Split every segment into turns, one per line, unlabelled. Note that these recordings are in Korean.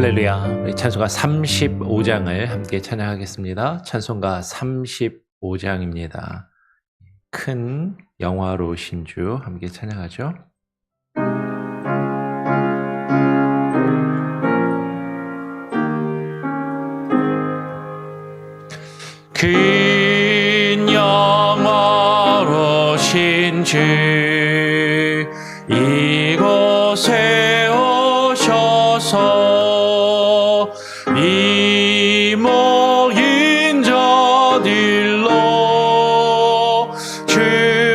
할렐루야. 우리 찬송가 35장을 함께 찬양하겠습니다. 찬송가 35장입니다. 큰 영화로우신 주 함께 찬양하죠. 큰 영화로우신 주 이곳에 오셔서 이 모인 자들로 주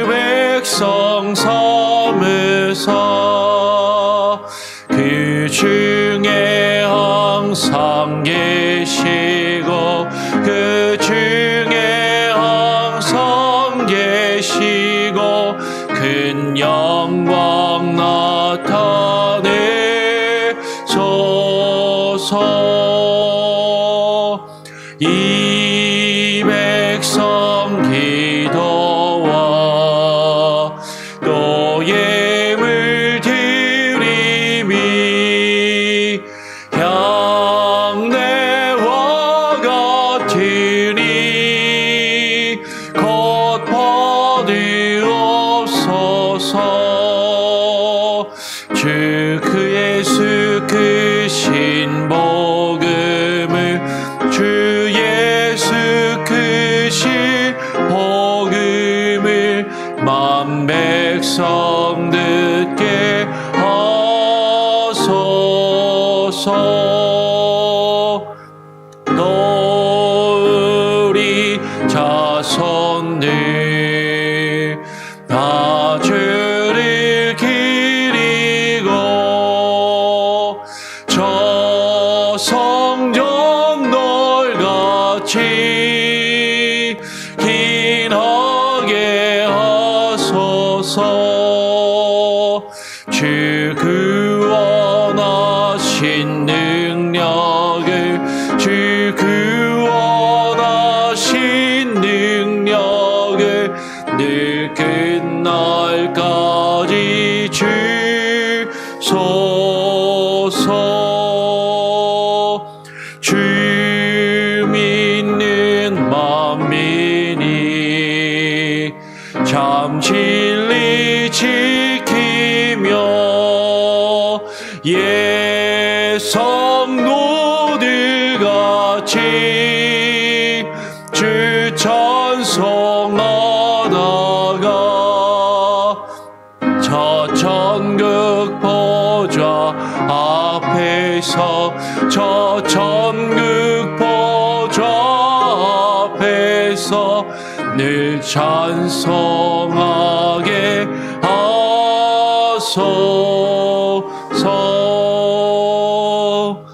백성 삼으사 그 중에 항상 계시고 그 중에 항상 계시고 큰 영광 나타내소서. 이 백성 기도와 또 예물 드림이 향내와 같으니 곧 받으옵소서. 주 그 예수 크신 복음을 주 예수 크신 복음을 만 백성 듣게 하소서. 또 우리 자손들 다 주를 기리고 저 성전 돌같이 긴하게 하소서. 주 구원하신 능력을 주 구원하신 능력을 늘 끝날까지 주소서. 주 믿는 만민이 참 진리 지키며 예 성도들 같이 주 찬송하다가 저 천국 보좌 앞에서 저 천국 보좌 앞에서 늘 찬송하게 하소서.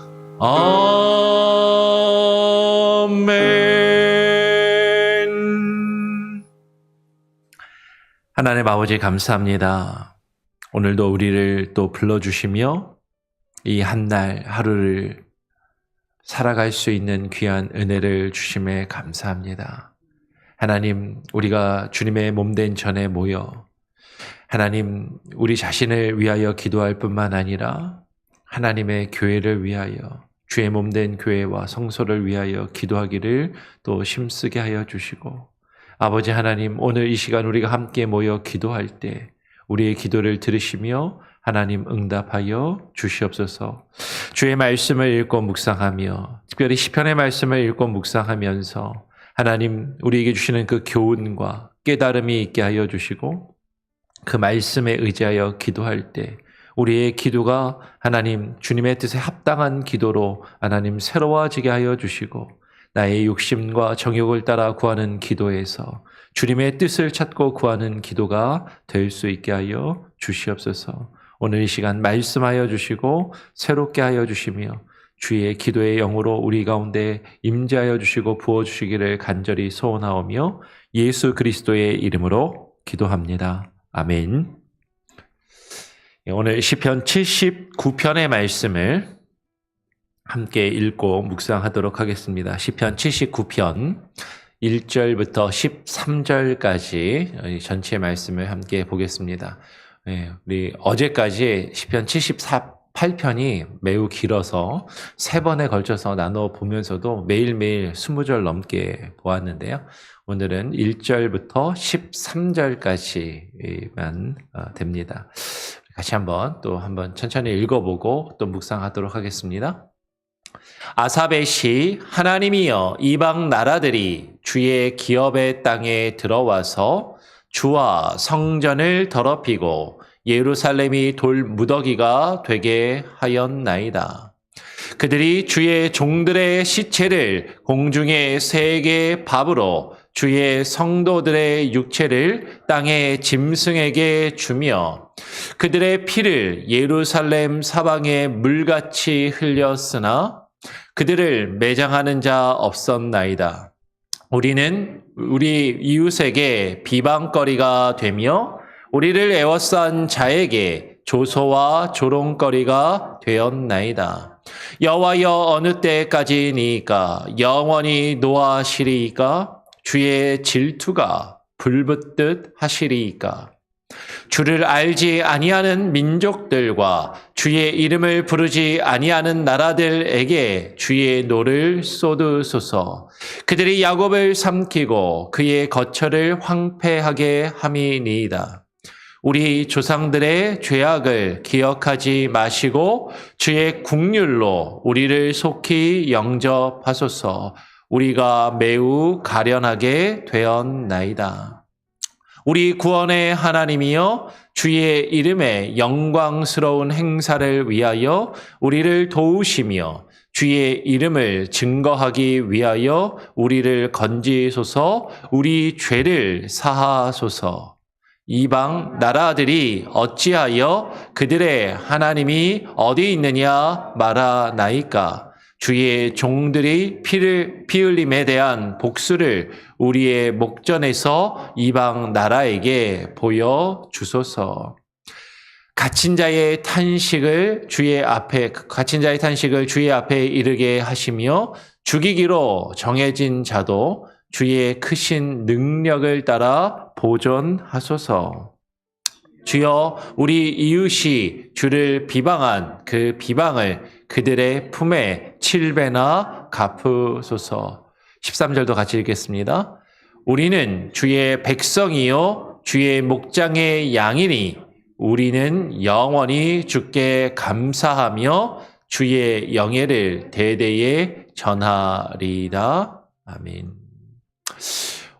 아멘. 하나님 아버지 감사합니다. 오늘도 우리를 또 불러주시며 이 한 날 하루를 살아갈 수 있는 귀한 은혜를 주심에 감사합니다. 하나님, 우리가 주님의 몸된 전에 모여 하나님, 우리 자신을 위하여 기도할 뿐만 아니라 하나님의 교회를 위하여 주의 몸된 교회와 성소를 위하여 기도하기를 또 힘쓰게 하여 주시고, 아버지 하나님, 오늘 이 시간 우리가 함께 모여 기도할 때 우리의 기도를 들으시며 하나님 응답하여 주시옵소서. 주의 말씀을 읽고 묵상하며 특별히 시편의 말씀을 읽고 묵상하면서 하나님 우리에게 주시는 그 교훈과 깨달음이 있게 하여 주시고 그 말씀에 의지하여 기도할 때 우리의 기도가 하나님 주님의 뜻에 합당한 기도로 하나님 새로워지게 하여 주시고 나의 욕심과 정욕을 따라 구하는 기도에서 주님의 뜻을 찾고 구하는 기도가 될 수 있게 하여 주시옵소서. 오늘 이 시간 말씀하여 주시고 새롭게 하여 주시며 주의 기도의 영으로 우리 가운데 임재하여 주시고 부어주시기를 간절히 소원하오며 예수 그리스도의 이름으로 기도합니다. 아멘. 오늘 시편 79편의 말씀을 함께 읽고 묵상하도록 하겠습니다. 시편 79편 1절부터 13절까지 전체 말씀을 함께 보겠습니다. 우리 어제까지 시편 74 8편이 매우 길어서 3번에 걸쳐서 나눠 보면서도 매일매일 20절 넘게 보았는데요. 오늘은 1절부터 13절까지만 됩니다. 같이 한번 천천히 읽어보고 또 묵상하도록 하겠습니다. 아삽의 시. 하나님이여, 이방 나라들이 주의 기업의 땅에 들어와서 주와 성전을 더럽히고 예루살렘이 돌 무더기가 되게 하였나이다. 그들이 주의 종들의 시체를 공중의 새에게 밥으로 주의 성도들의 육체를 땅의 짐승에게 주며 그들의 피를 예루살렘 사방에 물같이 흘렸으나 그들을 매장하는 자 없었나이다. 우리는 우리 이웃에게 비방거리가 되며 우리를 애워싼 자에게 조소와 조롱거리가 되었나이다. 여호와여, 어느 때까지니까 영원히 노하시리이까? 주의 질투가 불붙듯 하시리이까? 주를 알지 아니하는 민족들과 주의 이름을 부르지 아니하는 나라들에게 주의 노를 쏟으소서. 그들이 야곱을 삼키고 그의 거처를 황폐하게 함이니이다. 우리 조상들의 죄악을 기억하지 마시고 주의 국률로 우리를 속히 영접하소서. 우리가 매우 가련하게 되었나이다. 우리 구원의 하나님이여, 주의 이름의 영광스러운 행사를 위하여 우리를 도우시며 주의 이름을 증거하기 위하여 우리를 건지소서. 우리 죄를 사하소서. 이방 나라들이 어찌하여 그들의 하나님이 어디 있느냐 말하나이까? 주의 종들이 피 흘림에 대한 복수를 우리의 목전에서 이방 나라에게 보여주소서. 갇힌 자의 탄식을 주의 앞에 이르게 하시며 죽이기로 정해진 자도 주의 크신 능력을 따라 보존하소서. 주여, 우리 이웃이 주를 비방한 그 비방을 그들의 품에 7배나 갚으소서. 13절도 같이 읽겠습니다. 우리는 주의 백성이요 주의 목장의 양이니 우리는 영원히 주께 감사하며 주의 영예를 대대에 전하리이다. 아멘.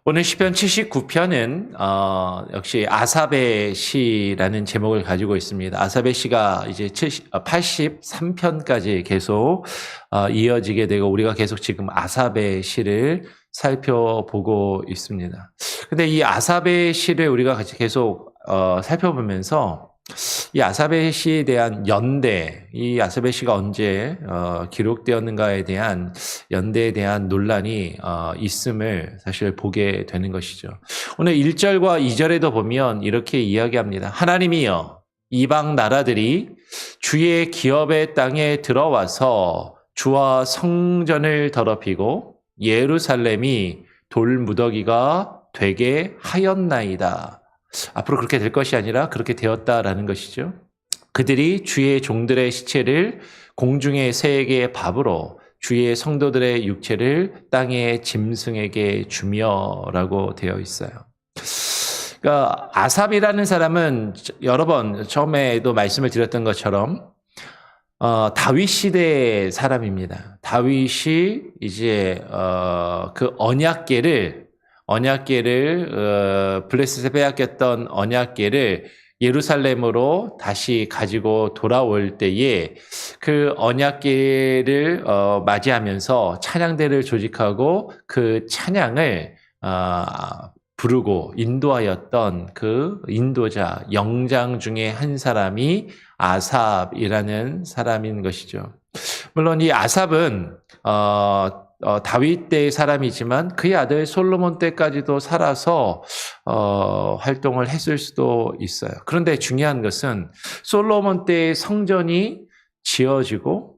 오늘 시편 79편은 역시 아삽의 시라는 제목을 가지고 있습니다. 아삽의 시가 이제 83편까지 계속 이어지게 되고 우리가 계속 지금 아삽의 시를 살펴보고 있습니다. 근데 이 아삽의 시를 우리가 같이 계속 살펴보면서 이 아삽의 시에 대한 연대, 이 아삽의 시가 언제 기록되었는가에 대한 연대에 대한 논란이 있음을 사실 보게 되는 것이죠. 오늘 1절과 2절에도 보면 이렇게 이야기합니다. 하나님이여, 이방 나라들이 주의 기업의 땅에 들어와서 주와 성전을 더럽히고 예루살렘이 돌무더기가 되게 하였나이다. 앞으로 그렇게 될 것이 아니라 그렇게 되었다라는 것이죠. 그들이 주의 종들의 시체를 공중의 새에게 밥으로 주의 성도들의 육체를 땅의 짐승에게 주며라고 되어 있어요. 그러니까 아삽이라는 사람은 여러 번 처음에도 말씀을 드렸던 것처럼 다윗 시대의 사람입니다. 다윗이 이제 그 언약궤를 블레셋에 빼앗겼던 언약궤를 예루살렘으로 다시 가지고 돌아올 때에 그 언약궤를 맞이하면서 찬양대를 조직하고 그 찬양을 부르고 인도하였던 그 인도자 영장 중에 한 사람이 아삽이라는 사람인 것이죠. 물론 이 아삽은 다윗 때의 사람이지만 그의 아들 솔로몬 때까지도 살아서 활동을 했을 수도 있어요. 그런데 중요한 것은 솔로몬 때의 성전이 지어지고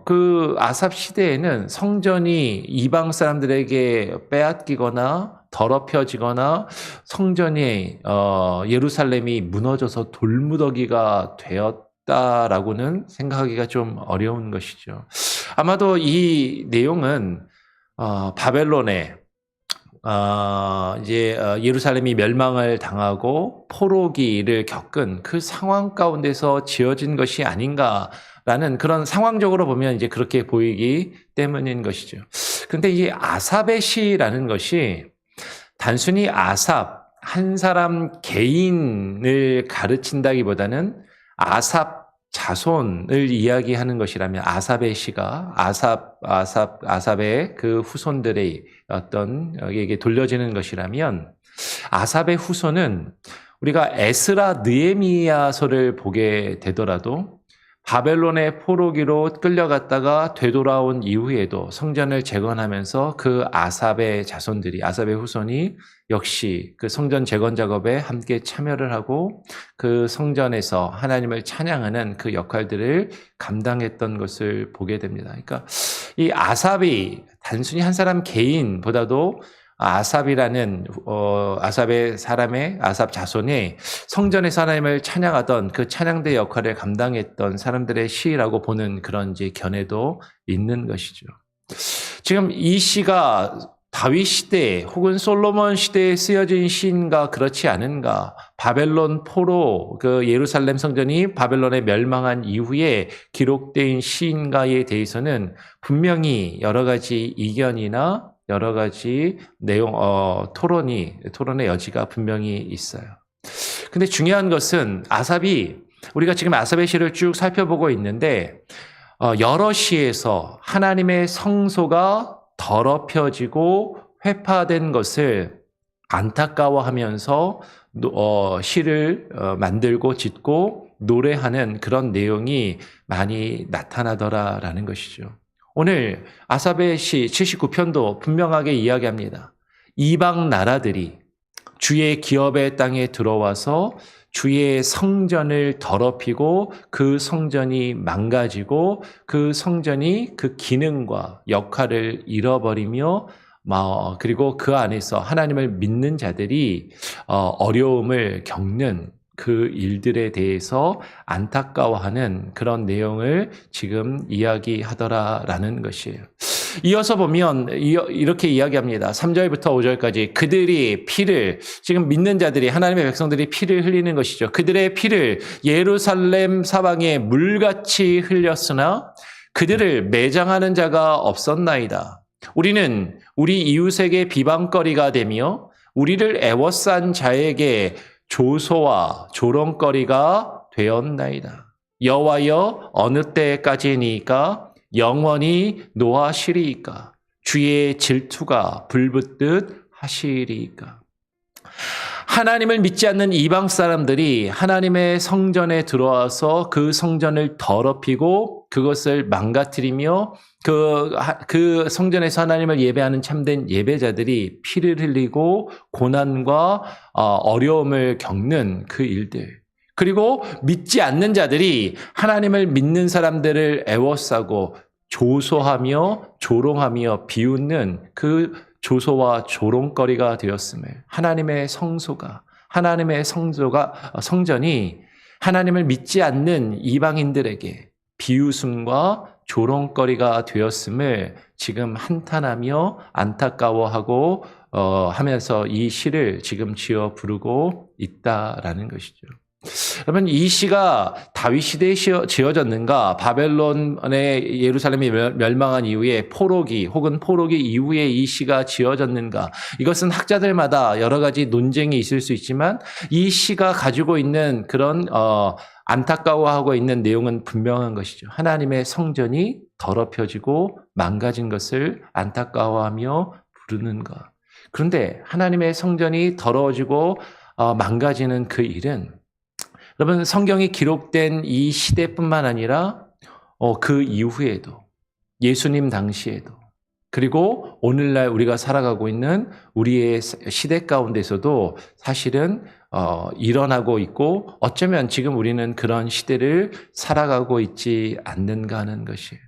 그 아삽 시대에는 성전이 이방 사람들에게 빼앗기거나 더럽혀지거나 성전이 예루살렘이 무너져서 돌무더기가 있다라고는 생각하기가 좀 어려운 것이죠. 아마도 이 내용은 바벨론에 예루살렘이 멸망을 당하고 포로기를 겪은 그 상황 가운데서 지어진 것이 아닌가라는 그런 상황적으로 보면 이제 그렇게 보이기 때문인 것이죠. 그런데 이 아삽의 시라는 것이 단순히 아삽 한 사람 개인을 가르친다기보다는 아삽 자손을 이야기하는 것이라면 아삽의 시가 아삽의 그 후손들의 어떤 에게 돌려지는 것이라면 아삽의 후손은 우리가 에스라 느헤미야서를 보게 되더라도 바벨론의 포로기로 끌려갔다가 되돌아온 이후에도 성전을 재건하면서 그 아삽의 자손들이 아삽의 후손이 역시 그 성전 재건 작업에 함께 참여를 하고 그 성전에서 하나님을 찬양하는 그 역할들을 감당했던 것을 보게 됩니다. 그러니까 이 아삽이 단순히 한 사람 개인보다도 아삽이라는 아삽의 사람의 아삽 자손이 성전에서 하나님을 찬양하던 그 찬양대 역할을 감당했던 사람들의 시라고 보는 그런 이제 견해도 있는 것이죠. 지금 이 시가 다윗 시대 혹은 솔로몬 시대에 쓰여진 시인가 그렇지 않은가? 바벨론 포로 그 예루살렘 성전이 바벨론에 멸망한 이후에 기록된 시인가에 대해서는 분명히 여러 가지 이견이나 여러 가지 내용, 토론의 여지가 분명히 있어요. 근데 중요한 것은 우리가 지금 아삽의 시를 쭉 살펴보고 있는데, 여러 시에서 하나님의 성소가 더럽혀지고 회파된 것을 안타까워하면서 시를 만들고 짓고 노래하는 그런 내용이 많이 나타나더라라는 것이죠. 오늘 아삽의 시 79편도 분명하게 이야기합니다. 이방 나라들이 주의 기업의 땅에 들어와서 주의 성전을 더럽히고 그 성전이 망가지고 그 성전이 그 기능과 역할을 잃어버리며 그리고 그 안에서 하나님을 믿는 자들이 어려움을 겪는 그 일들에 대해서 안타까워하는 그런 내용을 지금 이야기하더라라는 것이에요. 이어서 보면 이렇게 이야기합니다. 3절부터 5절까지 그들이 피를, 지금 믿는 자들이, 하나님의 백성들이 피를 흘리는 것이죠. 그들의 피를 예루살렘 사방에 물같이 흘렸으나 그들을 매장하는 자가 없었나이다. 우리는 우리 이웃에게 비방거리가 되며 우리를 애워싼 자에게 조소와 조롱거리가 되었나이다. 여호와여, 어느 때까지니까 영원히 노하시리이까? 주의 질투가 불붙듯 하시리이까? 하나님을 믿지 않는 이방 사람들이 하나님의 성전에 들어와서 그 성전을 더럽히고 그것을 망가뜨리며 그 성전에서 하나님을 예배하는 참된 예배자들이 피를 흘리고 고난과 어려움을 겪는 그 일들, 그리고 믿지 않는 자들이 하나님을 믿는 사람들을 애워싸고 조소하며 조롱하며 비웃는 그 조소와 조롱거리가 되었음을, 하나님의 성전이 하나님을 믿지 않는 이방인들에게 비웃음과 조롱거리가 되었음을 지금 한탄하며 안타까워하고 하면서 이 시를 지금 지어 부르고 있다라는 것이죠. 여러분, 이 시가 다윗 시대에 지어졌는가? 바벨론의 예루살렘이 멸망한 이후에 포로기 혹은 포로기 이후에 이 시가 지어졌는가? 이것은 학자들마다 여러 가지 논쟁이 있을 수 있지만 이 시가 가지고 있는 그런 안타까워하고 있는 내용은 분명한 것이죠. 하나님의 성전이 더럽혀지고 망가진 것을 안타까워하며 부르는 것. 그런데 하나님의 성전이 더러워지고 망가지는 그 일은, 여러분, 성경이 기록된 이 시대뿐만 아니라 그 이후에도, 예수님 당시에도, 그리고 오늘날 우리가 살아가고 있는 우리의 시대 가운데서도 사실은 일어나고 있고, 어쩌면 지금 우리는 그런 시대를 살아가고 있지 않는가 하는 것이에요.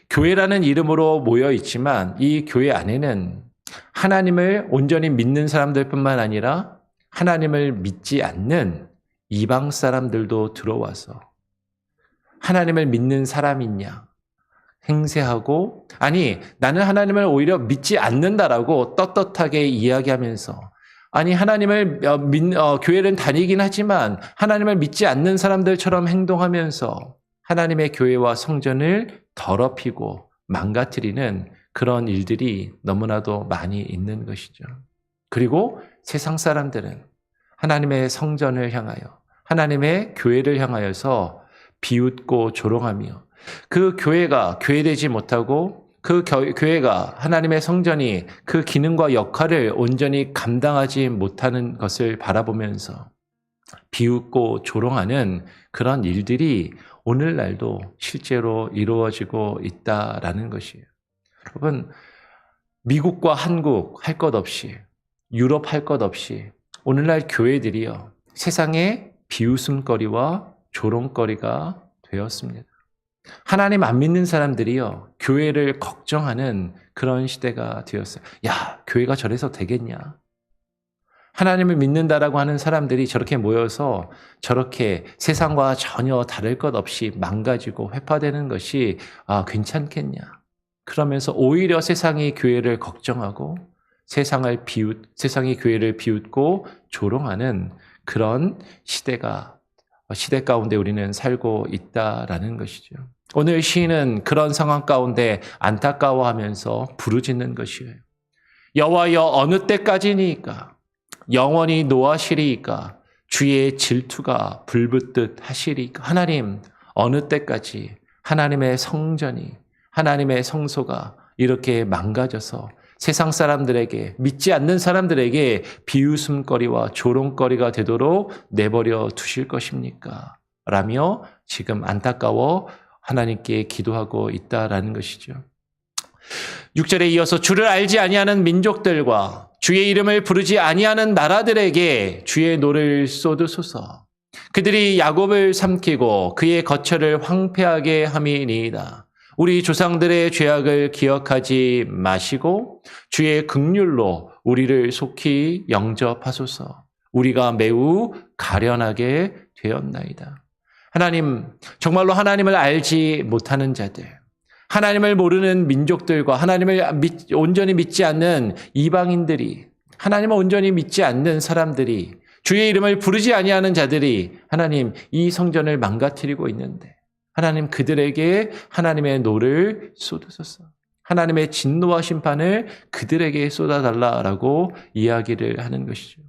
교회라는 이름으로 모여 있지만 이 교회 안에는 하나님을 온전히 믿는 사람들뿐만 아니라 하나님을 믿지 않는 이방 사람들도 들어와서 하나님을 믿는 사람이냐 행세하고, 아니 나는 하나님을 오히려 믿지 않는다라고 떳떳하게 이야기하면서, 아니 하나님을 교회를 다니긴 하지만 하나님을 믿지 않는 사람들처럼 행동하면서 하나님의 교회와 성전을 더럽히고 망가뜨리는 그런 일들이 너무나도 많이 있는 것이죠. 그리고 세상 사람들은 하나님의 성전을 향하여, 하나님의 교회를 향하여서 비웃고 조롱하며, 그 교회가 교회되지 못하고 그 교회가, 하나님의 성전이 그 기능과 역할을 온전히 감당하지 못하는 것을 바라보면서 비웃고 조롱하는 그런 일들이 오늘날도 실제로 이루어지고 있다라는 것이에요. 여러분, 미국과 한국 할 것 없이, 유럽 할 것 없이 오늘날 교회들이요, 세상의 비웃음거리와 조롱거리가 되었습니다. 하나님 안 믿는 사람들이요, 교회를 걱정하는 그런 시대가 되었어요. 야, 교회가 저래서 되겠냐? 하나님을 믿는다라고 하는 사람들이 저렇게 모여서 저렇게 세상과 전혀 다를 것 없이 망가지고 회파되는 것이 괜찮겠냐? 그러면서 오히려 세상이 교회를 걱정하고 세상이 교회를 비웃고 조롱하는 그런 시대 가운데 우리는 살고 있다라는 것이죠. 오늘 시인은 그런 상황 가운데 안타까워하면서 부르짖는 것이에요. 여호와여, 어느 때까지니까? 영원히 노하시리이까? 주의 질투가 불붙듯 하시리이까? 하나님, 어느 때까지 하나님의 성전이, 하나님의 성소가 이렇게 망가져서 세상 사람들에게, 믿지 않는 사람들에게 비웃음거리와 조롱거리가 되도록 내버려 두실 것입니까? 라며 지금 안타까워 하나님께 기도하고 있다라는 것이죠. 6절에 이어서 주를 알지 아니하는 민족들과 주의 이름을 부르지 아니하는 나라들에게 주의 노를 쏟으소서. 그들이 야곱을 삼키고 그의 거처를 황폐하게 함이니이다. 우리 조상들의 죄악을 기억하지 마시고 주의 긍휼로 우리를 속히 영접하소서. 우리가 매우 가련하게 되었나이다. 하나님, 정말로 하나님을 알지 못하는 자들, 하나님을 모르는 민족들과 하나님을 온전히 믿지 않는 이방인들이, 하나님을 온전히 믿지 않는 사람들이, 주의 이름을 부르지 아니하는 자들이 하나님 이 성전을 망가뜨리고 있는데, 하나님 그들에게 하나님의 노를 쏟으소서. 하나님의 진노와 심판을 그들에게 쏟아달라라고 이야기를 하는 것이죠.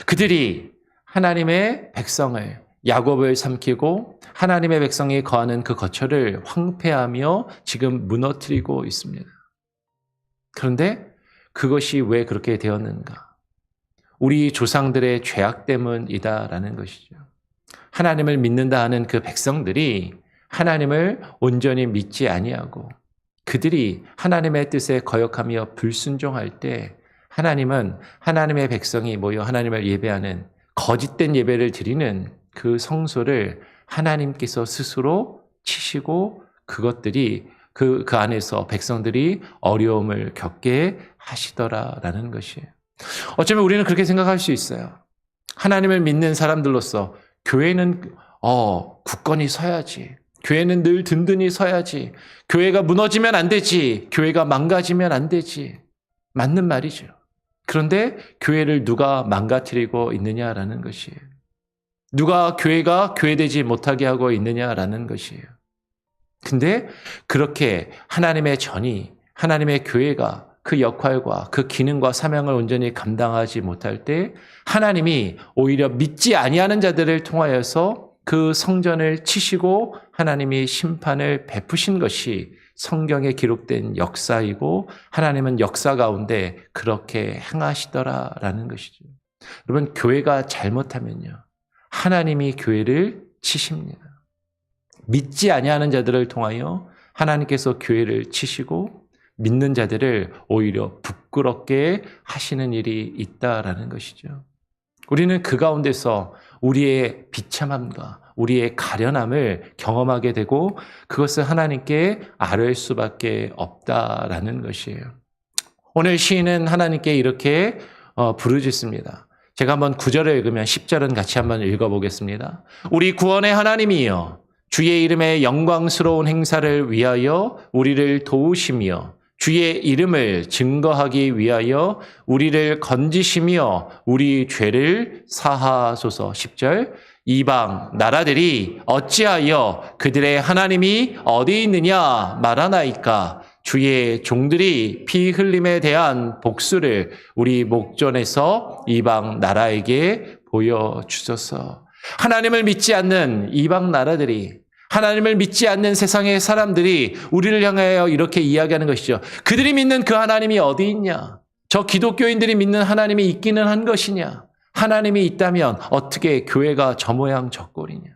그들이 하나님의 백성을, 야곱을 삼키고 하나님의 백성이 거하는 그 거처를 황폐하며 지금 무너뜨리고 있습니다. 그런데 그것이 왜 그렇게 되었는가? 우리 조상들의 죄악 때문이다라는 것이죠. 하나님을 믿는다 하는 그 백성들이 하나님을 온전히 믿지 아니하고 그들이 하나님의 뜻에 거역하며 불순종할 때, 하나님은 하나님의 백성이 모여 하나님을 예배하는, 거짓된 예배를 드리는 그 성소를 하나님께서 스스로 치시고 그것들이 그 안에서 백성들이 어려움을 겪게 하시더라라는 것이에요. 어쩌면 우리는 그렇게 생각할 수 있어요. 하나님을 믿는 사람들로서 교회는 굳건히 서야지. 교회는 늘 든든히 서야지. 교회가 무너지면 안 되지. 교회가 망가지면 안 되지. 맞는 말이죠. 그런데 교회를 누가 망가뜨리고 있느냐라는 것이에요. 누가 교회가 교회되지 못하게 하고 있느냐라는 것이에요. 근데 그렇게 하나님의 전이, 하나님의 교회가 그 역할과 그 기능과 사명을 온전히 감당하지 못할 때 하나님이 오히려 믿지 아니하는 자들을 통하여서 그 성전을 치시고 하나님이 심판을 베푸신 것이 성경에 기록된 역사이고, 하나님은 역사 가운데 그렇게 행하시더라라는 것이죠. 여러분, 교회가 잘못하면요, 하나님이 교회를 치십니다. 믿지 아니하는 자들을 통하여 하나님께서 교회를 치시고 믿는 자들을 오히려 부끄럽게 하시는 일이 있다라는 것이죠. 우리는 그 가운데서 우리의 비참함과 우리의 가련함을 경험하게 되고 그것을 하나님께 아뢰을 수밖에 없다라는 것이에요. 오늘 시인은 하나님께 이렇게 부르짖습니다. 제가 한번 9절을 읽으면 10절은 같이 한번 읽어보겠습니다. 우리 구원의 하나님이여 주의 이름의 영광스러운 행사를 위하여 우리를 도우시며 주의 이름을 증거하기 위하여 우리를 건지시며 우리 죄를 사하소서. 10절 이방 나라들이 어찌하여 그들의 하나님이 어디 있느냐 말하나이까. 주의 종들이 피 흘림에 대한 복수를 우리 목전에서 이방 나라에게 보여주소서. 하나님을 믿지 않는 이방 나라들이, 하나님을 믿지 않는 세상의 사람들이 우리를 향하여 이렇게 이야기하는 것이죠. 그들이 믿는 그 하나님이 어디 있냐? 저 기독교인들이 믿는 하나님이 있기는 한 것이냐? 하나님이 있다면 어떻게 교회가 저 모양 저 꼴이냐?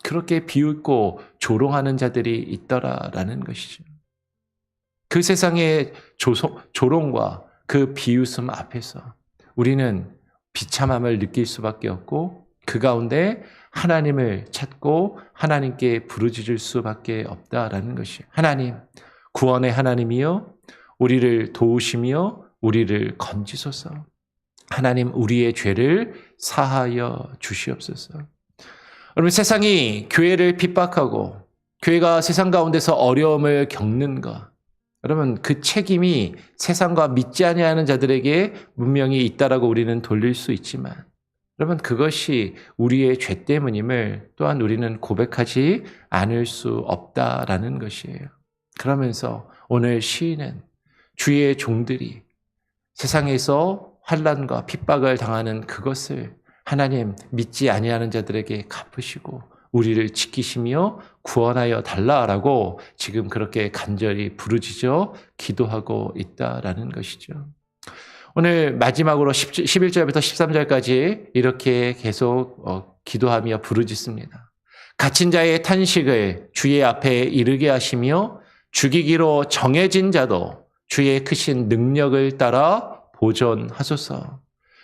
그렇게 비웃고 조롱하는 자들이 있더라라는 것이죠. 그 세상의 조롱과 그 비웃음 앞에서 우리는 비참함을 느낄 수밖에 없고 그 가운데 하나님을 찾고 하나님께 부르짖을 수밖에 없다라는 것이 하나님, 구원의 하나님이여 우리를 도우시며 우리를 건지소서. 하나님 우리의 죄를 사하여 주시옵소서. 여러분 세상이 교회를 핍박하고 교회가 세상 가운데서 어려움을 겪는 것, 여러분 그 책임이 세상과 믿지 아니하는 자들에게 분명히 있다라고 우리는 돌릴 수 있지만 여러분 그것이 우리의 죄 때문임을 또한 우리는 고백하지 않을 수 없다라는 것이에요. 그러면서 오늘 시인은 주의 종들이 세상에서 환난과 핍박을 당하는 그것을 하나님 믿지 아니하는 자들에게 갚으시고 우리를 지키시며 구원하여 달라라고 지금 그렇게 간절히 부르짖어 기도하고 있다라는 것이죠. 오늘 마지막으로 11절부터 13절까지 이렇게 계속 기도하며 부르짖습니다. 갇힌 자의 탄식을 주의 앞에 이르게 하시며 죽이기로 정해진 자도 주의 크신 능력을 따라 보존하소서.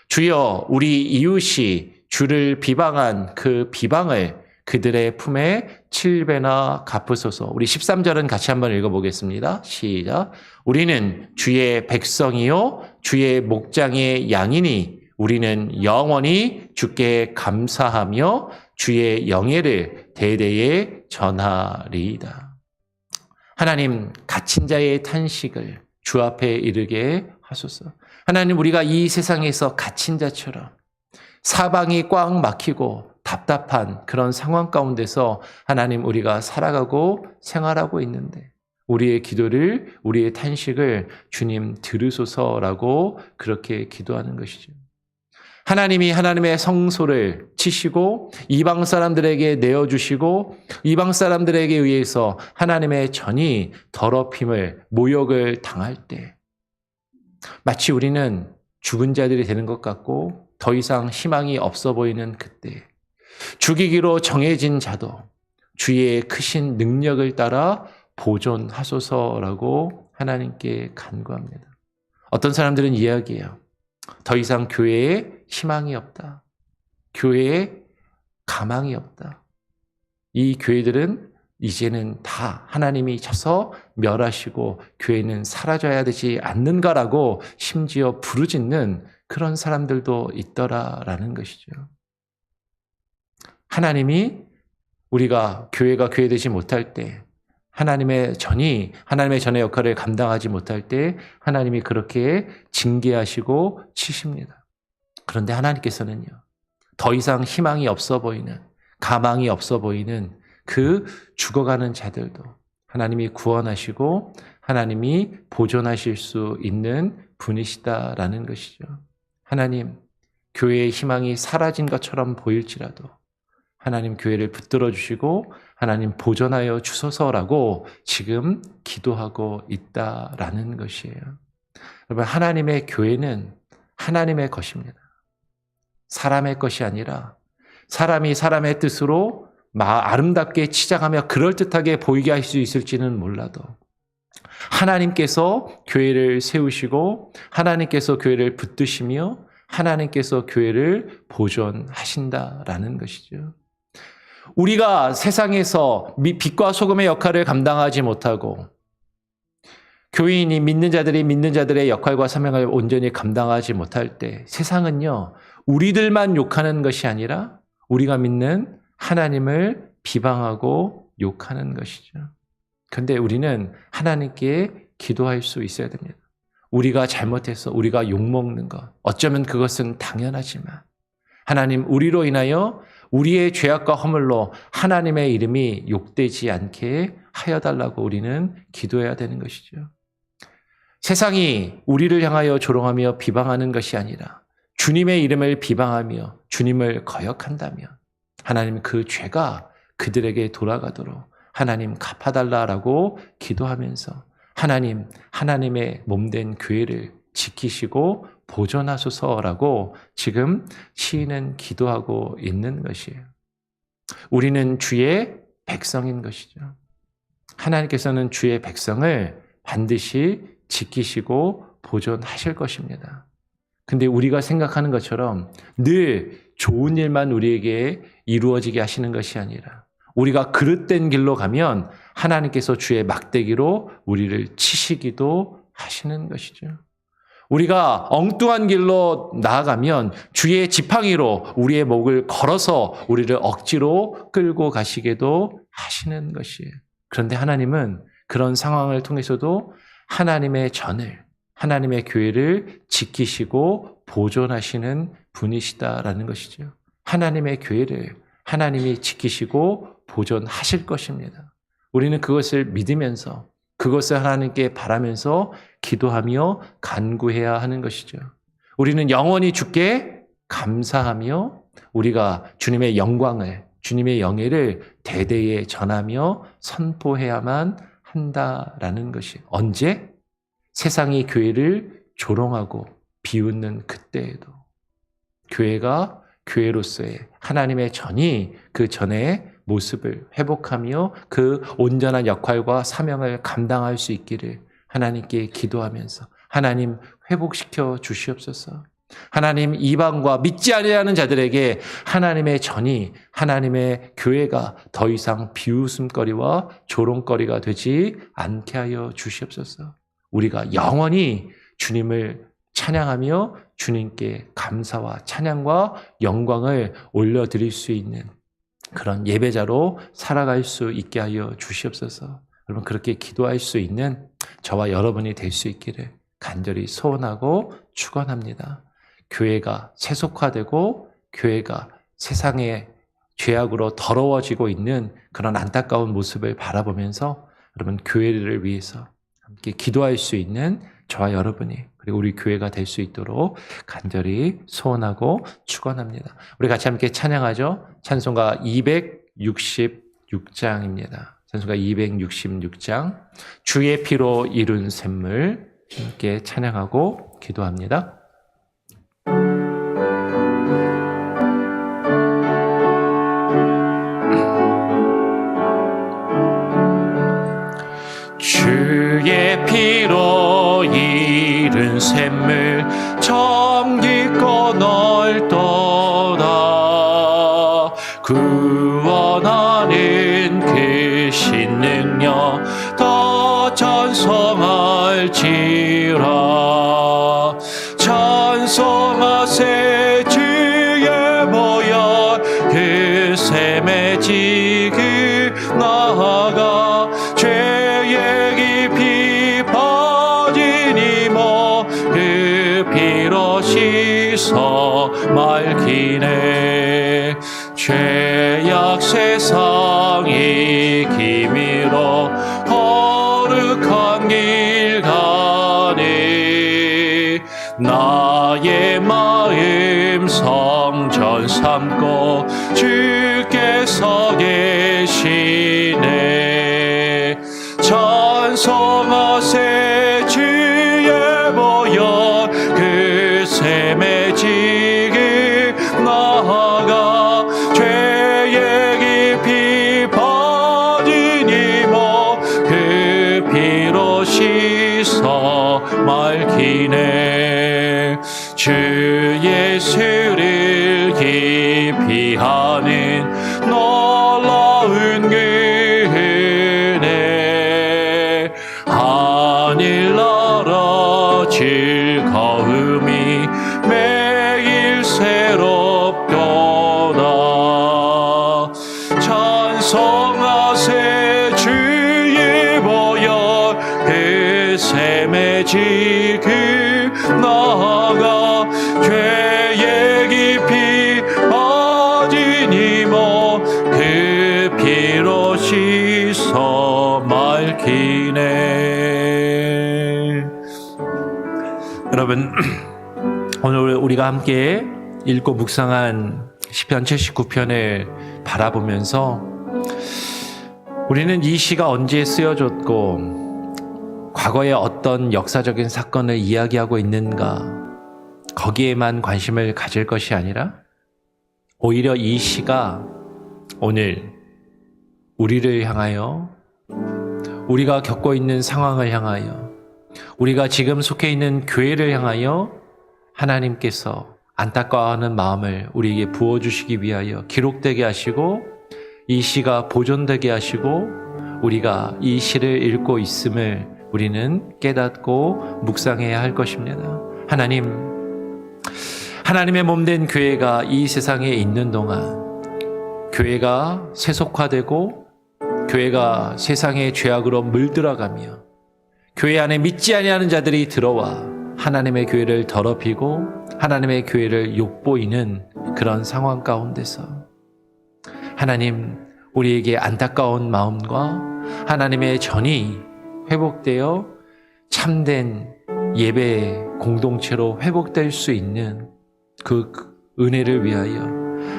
주여 우리 이웃이 주를 비방한 그 비방을 그들의 품에 7배나 갚으소서. 우리 13절은 같이 한번 읽어보겠습니다. 시작. 우리는 주의 백성이요 주의 목장의 양이니 우리는 영원히 주께 감사하며 주의 영예를 대대에 전하리이다. 하나님 갇힌 자의 탄식을 주 앞에 이르게 하소서. 하나님 우리가 이 세상에서 갇힌 자처럼 사방이 꽉 막히고 답답한 그런 상황 가운데서 하나님 우리가 살아가고 생활하고 있는데 우리의 기도를 우리의 탄식을 주님 들으소서라고 그렇게 기도하는 것이죠. 하나님이 하나님의 성소를 치시고 이방 사람들에게 내어주시고 이방 사람들에게 의해서 하나님의 전이 더럽힘을 모욕을 당할 때 마치 우리는 죽은 자들이 되는 것 같고 더 이상 희망이 없어 보이는 그때 죽이기로 정해진 자도 주의 크신 능력을 따라 보존하소서라고 하나님께 간구합니다. 어떤 사람들은 이야기해요. 더 이상 교회에 희망이 없다. 교회에 가망이 없다. 이 교회들은 이제는 다 하나님이 쳐서 멸하시고 교회는 사라져야 되지 않는가라고 심지어 부르짖는 그런 사람들도 있더라라는 것이죠. 하나님이 우리가 교회가 교회되지 못할 때 하나님의 전의 역할을 감당하지 못할 때 하나님이 그렇게 징계하시고 치십니다. 그런데 하나님께서는요. 더 이상 희망이 없어 보이는 가망이 없어 보이는 그 죽어가는 자들도 하나님이 구원하시고 하나님이 보존하실 수 있는 분이시다라는 것이죠. 하나님 교회의 희망이 사라진 것처럼 보일지라도 하나님 교회를 붙들어 주시고 하나님 보존하여 주소서라고 지금 기도하고 있다라는 것이에요. 여러분 하나님의 교회는 하나님의 것입니다. 사람의 것이 아니라 사람이 사람의 뜻으로 아름답게 치장하며 그럴듯하게 보이게 할 수 있을지는 몰라도 하나님께서 교회를 세우시고 하나님께서 교회를 붙드시며 하나님께서 교회를 보존하신다라는 것이죠. 우리가 세상에서 빛과 소금의 역할을 감당하지 못하고 교인이 믿는 자들이 믿는 자들의 역할과 사명을 온전히 감당하지 못할 때 세상은요, 우리들만 욕하는 것이 아니라 우리가 믿는 하나님을 비방하고 욕하는 것이죠. 그런데 우리는 하나님께 기도할 수 있어야 됩니다. 우리가 잘못해서 우리가 욕먹는 것, 어쩌면 그것은 당연하지만 하나님, 우리로 인하여 우리의 죄악과 허물로 하나님의 이름이 욕되지 않게 하여달라고 우리는 기도해야 되는 것이죠. 세상이 우리를 향하여 조롱하며 비방하는 것이 아니라 주님의 이름을 비방하며 주님을 거역한다면 하나님, 그 죄가 그들에게 돌아가도록 하나님 갚아달라라고 기도하면서 하나님, 하나님의 몸된 교회를 지키시고 보존하소서라고 지금 시인은 기도하고 있는 것이에요. 우리는 주의 백성인 것이죠. 하나님께서는 주의 백성을 반드시 지키시고 보존하실 것입니다. 근데 우리가 생각하는 것처럼 늘 좋은 일만 우리에게 이루어지게 하시는 것이 아니라 우리가 그릇된 길로 가면 하나님께서 주의 막대기로 우리를 치시기도 하시는 것이죠. 우리가 엉뚱한 길로 나아가면 주의 지팡이로 우리의 목을 걸어서 우리를 억지로 끌고 가시기도 하시는 것이에요. 그런데 하나님은 그런 상황을 통해서도 하나님의 전을, 하나님의 교회를 지키시고 보존하시는 분이시다라는 것이죠. 하나님의 교회를 하나님이 지키시고 보존하실 것입니다. 우리는 그것을 믿으면서 그것을 하나님께 바라면서 기도하며 간구해야 하는 것이죠. 우리는 영원히 주께 감사하며 우리가 주님의 영광을, 주님의 영예를 대대에 전하며 선포해야만 한다라는 것이 언제? 세상이 교회를 조롱하고 비웃는 그때에도 교회가 교회로서의 하나님의 전이 그 전의 모습을 회복하며 그 온전한 역할과 사명을 감당할 수 있기를 하나님께 기도하면서 하나님 회복시켜 주시옵소서. 하나님, 이방과 믿지 아니하는 자들에게 하나님의 전이, 하나님의 교회가 더 이상 비웃음거리와 조롱거리가 되지 않게 하여 주시옵소서. 우리가 영원히 주님을 찬양하며 주님께 감사와 찬양과 영광을 올려드릴 수 있는 그런 예배자로 살아갈 수 있게 하여 주시옵소서. 여러분, 그렇게 기도할 수 있는 저와 여러분이 될 수 있기를 간절히 소원하고 축원합니다. 교회가 세속화되고 교회가 세상의 죄악으로 더러워지고 있는 그런 안타까운 모습을 바라보면서 여러분, 교회를 위해서 함께 기도할 수 있는 저와 여러분이, 그리고 우리 교회가 될 수 있도록 간절히 소원하고 축원합니다. 우리 같이 함께 찬양하죠. 찬송가 266장입니다. 찬송가 266장, 주의 피로 이룬 샘물, 함께 찬양하고 기도합니다. 주의 피로 이룬 샘물 참 깊고 넓도다. 구원하는 그 신능력 더 찬송할지라. 찬송하세 주의 보혈 그 샘에 지금 나아가 죄의 깊이 빠진 이모 그 피로 씻어 맑히네. 죄악 세상이 기미로 거룩한 길 가니 나의 마음 성전 삼고 주께서 계시네. 찬송하세 주의 보혈 그 샘에 지금 나아가 죄의 깊이 빠진 이모 그 피로 씻어 맑히네. 주 예수를 깊이 아는 놀라운 은혜 하늘 즐거움이 매일 새롭도다. 찬송하세 주의 보혈 그 샘에 지금 나아가 죄의 깊이 빠진 이모 그 피로 씻어 맑히네. 여러분, 오늘 우리가 함께 읽고 묵상한 시편 79편을 바라보면서 우리는 이 시가 언제 쓰여졌고 과거의 어떤 역사적인 사건을 이야기하고 있는가, 거기에만 관심을 가질 것이 아니라 오히려 이 시가 오늘 우리를 향하여, 우리가 겪고 있는 상황을 향하여, 우리가 지금 속해 있는 교회를 향하여 하나님께서 안타까워하는 마음을 우리에게 부어주시기 위하여 기록되게 하시고 이 시가 보존되게 하시고 우리가 이 시를 읽고 있음을 우리는 깨닫고 묵상해야 할 것입니다. 하나님의 몸된 교회가 이 세상에 있는 동안 교회가 세속화되고 교회가 세상의 죄악으로 물들어가며 교회 안에 믿지 아니하는 자들이 들어와 하나님의 교회를 더럽히고 하나님의 교회를 욕보이는 그런 상황 가운데서 하나님, 우리에게 안타까운 마음과 하나님의 전이 회복되어 참된 예배 공동체로 회복될 수 있는 그 은혜를 위하여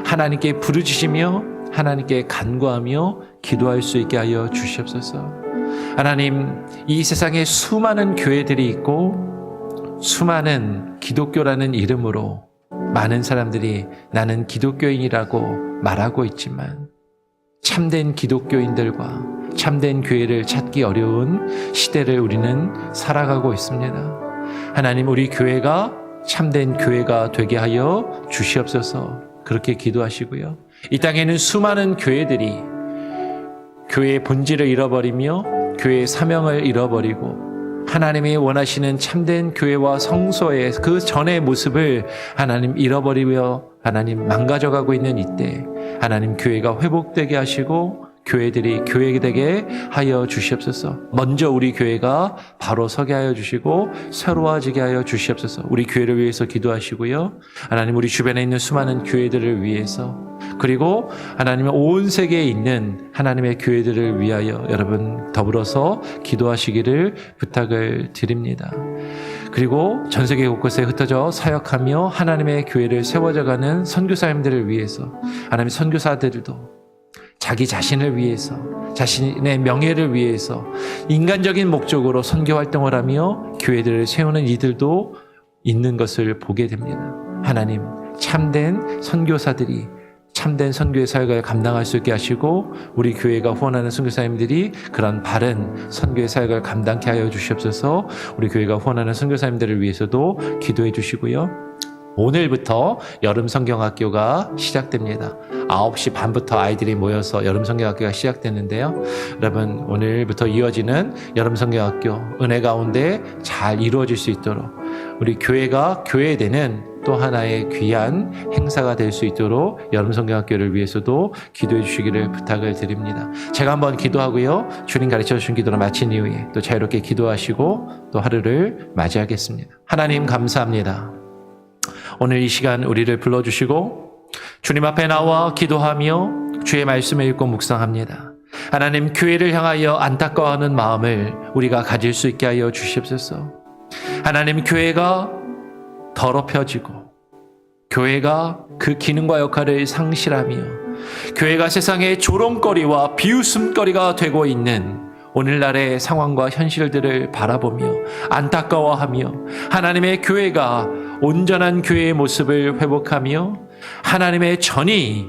하나님께 부르짖으며 하나님께 간구하며 기도할 수 있게 하여 주시옵소서. 하나님, 이 세상에 수많은 교회들이 있고 수많은 기독교라는 이름으로 많은 사람들이 나는 기독교인이라고 말하고 있지만 참된 기독교인들과 참된 교회를 찾기 어려운 시대를 우리는 살아가고 있습니다. 하나님, 우리 교회가 참된 교회가 되게 하여 주시옵소서. 그렇게 기도하시고요. 이 땅에는 수많은 교회들이 교회의 본질을 잃어버리며 교회의 사명을 잃어버리고 하나님이 원하시는 참된 교회와 성소의 그 전의 모습을 하나님 잃어버리며 하나님 망가져가고 있는 이때 하나님 교회가 회복되게 하시고 교회들이 교회되게 하여 주시옵소서. 먼저 우리 교회가 바로 서게 하여 주시고 새로워지게 하여 주시옵소서. 우리 교회를 위해서 기도하시고요. 하나님, 우리 주변에 있는 수많은 교회들을 위해서, 그리고 하나님의 온 세계에 있는 하나님의 교회들을 위하여 여러분 더불어서 기도하시기를 부탁을 드립니다. 그리고 전 세계 곳곳에 흩어져 사역하며 하나님의 교회를 세워져가는 선교사님들을 위해서, 하나님 선교사들도 자기 자신을 위해서, 자신의 명예를 위해서 인간적인 목적으로 선교 활동을 하며 교회들을 세우는 이들도 있는 것을 보게 됩니다. 하나님, 참된 선교사들이 참된 선교의 사역을 감당할 수 있게 하시고 우리 교회가 후원하는 선교사님들이 그런 바른 선교의 사역을 감당케 하여 주시옵소서. 우리 교회가 후원하는 선교사님들을 위해서도 기도해 주시고요. 오늘부터 여름 성경학교가 시작됩니다. 9시 반부터 아이들이 모여서 여름 성경학교가 시작되는데요. 여러분, 오늘부터 이어지는 여름 성경학교 은혜 가운데 잘 이루어질 수 있도록 우리 교회가 교회되는 또 하나의 귀한 행사가 될 수 있도록 여름 성경학교를 위해서도 기도해 주시기를 부탁을 드립니다. 제가 한번 기도하고요. 주님 가르쳐 주신 기도를 마친 이후에 또 자유롭게 기도하시고 또 하루를 맞이하겠습니다. 하나님, 감사합니다. 오늘 이 시간 우리를 불러주시고 주님 앞에 나와 기도하며 주의 말씀을 읽고 묵상합니다. 하나님, 교회를 향하여 안타까워하는 마음을 우리가 가질 수 있게 하여 주시옵소서. 하나님, 교회가 더럽혀지고 교회가 그 기능과 역할을 상실하며 교회가 세상의 조롱거리와 비웃음거리가 되고 있는 오늘날의 상황과 현실들을 바라보며 안타까워하며 하나님의 교회가 온전한 교회의 모습을 회복하며 하나님의 전이,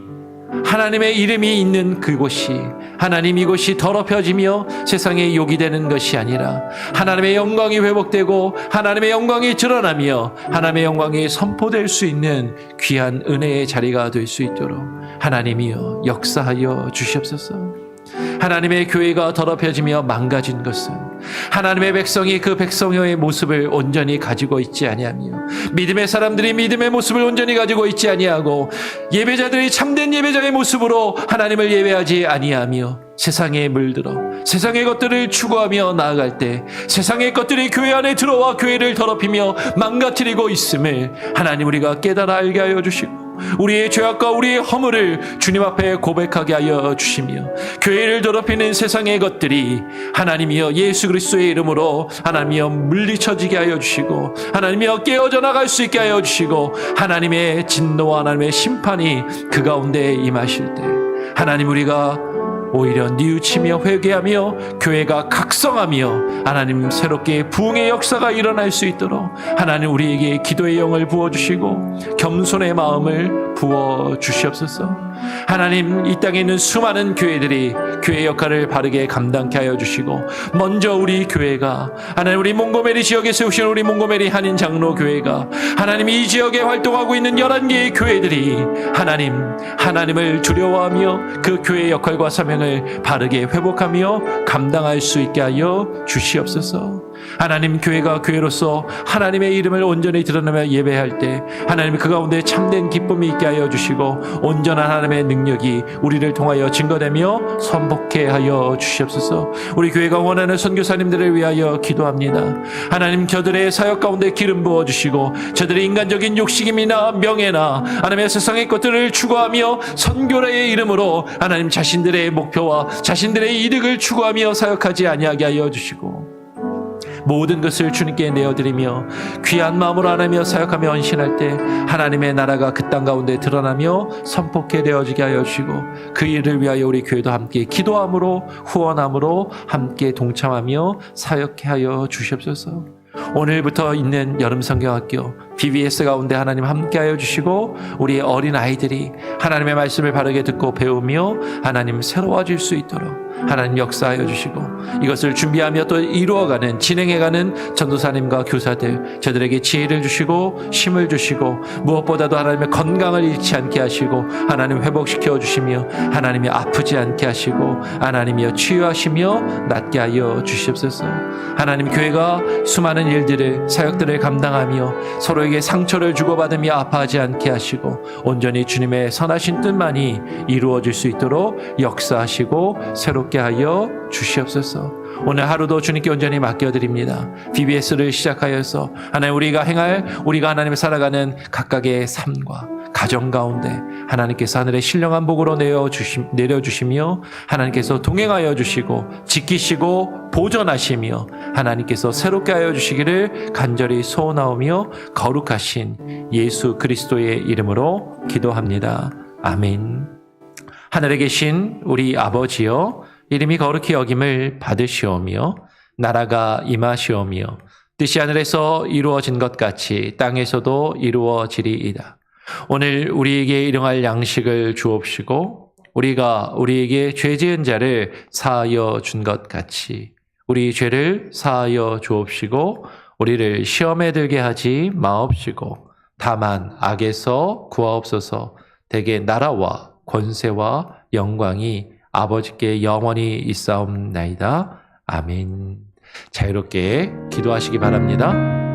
하나님의 이름이 있는 그곳이, 하나님 이곳이 더럽혀지며 세상에 욕이 되는 것이 아니라 하나님의 영광이 회복되고 하나님의 영광이 드러나며 하나님의 영광이 선포될 수 있는 귀한 은혜의 자리가 될 수 있도록 하나님이여 역사하여 주시옵소서. 하나님의 교회가 더럽혀지며 망가진 것은 하나님의 백성이 그 백성의 모습을 온전히 가지고 있지 아니하며 믿음의 사람들이 믿음의 모습을 온전히 가지고 있지 아니하고 예배자들이 참된 예배자의 모습으로 하나님을 예배하지 아니하며 세상에 물들어 세상의 것들을 추구하며 나아갈 때 세상의 것들이 교회 안에 들어와 교회를 더럽히며 망가뜨리고 있음을 하나님 우리가 깨달아 알게 하여 주시고 우리의 죄악과 우리의 허물을 주님 앞에 고백하게 하여 주시며 교회를 더럽히는 세상의 것들이 하나님이여 예수 그리스도의 이름으로 하나님이여 물리쳐지게 하여 주시고 하나님이여 깨어져 나갈 수 있게 하여 주시고 하나님의 진노와 하나님의 심판이 그 가운데 임하실 때 하나님 우리가 오히려 뉘우치며 회개하며 교회가 각성하며 하나님 새롭게 부흥의 역사가 일어날 수 있도록 하나님 우리에게 기도의 영을 부어주시고 겸손의 마음을 부어주시옵소서. 하나님 이 땅에 있는 수많은 교회들이 교회 역할을 바르게 감당케 하여 주시고 먼저 우리 교회가 하나님 우리 몽고메리 지역에 세우신 우리 몽고메리 한인 장로 교회가 하나님 이 지역에 활동하고 있는 11개의 교회들이 하나님을 두려워하며 그 교회의 역할과 사명을 바르게 회복하며 감당할 수 있게 하여 주시옵소서. 하나님 교회가 교회로서 하나님의 이름을 온전히 드러내며 예배할 때 하나님 그 가운데 참된 기쁨이 있게 하여 주시고 온전한 하나님의 능력이 우리를 통하여 증거되며 선복케 하여 주시옵소서. 우리 교회가 원하는 선교사님들을 위하여 기도합니다. 하나님 저들의 사역 가운데 기름 부어주시고 저들의 인간적인 욕심이나 명예나 하나님의 세상의 것들을 추구하며 선교의 이름으로 하나님 자신들의 목표와 자신들의 이득을 추구하며 사역하지 아니하게 하여 주시고 모든 것을 주님께 내어드리며 귀한 마음으로 하나며 사역하며 헌신할 때 하나님의 나라가 그 땅 가운데 드러나며 선포케 되어지게 하여 주시고 그 일을 위하여 우리 교회도 함께 기도함으로 후원함으로 함께 동참하며 사역케 하여 주시옵소서. 오늘부터 있는 여름성경학교 BBS 가운데 하나님 함께하여 주시고 우리의 어린 아이들이 하나님의 말씀을 바르게 듣고 배우며 하나님 새로워질 수 있도록 하나님 역사하여 주시고 이것을 준비하며 또 이루어가는 진행해가는 전도사님과 교사들 저들에게 지혜를 주시고 힘을 주시고 무엇보다도 하나님의 건강을 잃지 않게 하시고 하나님 회복시켜 주시며 하나님이 아프지 않게 하시고 하나님이여 치유하시며 낫게 하여 주시옵소서. 하나님 교회가 수많은 일들을 사역들을 감당하며 서로에게 상처를 주고받으며 아파하지 않게 하시고 온전히 주님의 선하신 뜻만이 이루어질 수 있도록 역사하시고 새롭게 하여 주시옵소서. 오늘 하루도 주님께 온전히 맡겨드립니다. BBS를 시작하여서 하나님 우리가 하나님을 살아가는 각각의 삶과 가정 가운데 하나님께서 하늘의 신령한 복으로 내려주시며 하나님께서 동행하여 주시고 지키시고 보존하시며 하나님께서 새롭게 하여 주시기를 간절히 소원하오며 거룩하신 예수 그리스도의 이름으로 기도합니다. 아멘. 하늘에 계신 우리 아버지여 이름이 거룩히 여김을 받으시오며 나라가 임하시오며 뜻이 하늘에서 이루어진 것 같이 땅에서도 이루어지리이다. 오늘 우리에게 일용할 양식을 주옵시고 우리가 우리에게 죄 지은 자를 사하여 준 것 같이 우리 죄를 사하여 주옵시고 우리를 시험에 들게 하지 마옵시고 다만 악에서 구하옵소서. 대개 나라와 권세와 영광이 아버지께 영원히 있사옵나이다. 아멘. 자유롭게 기도하시기 바랍니다.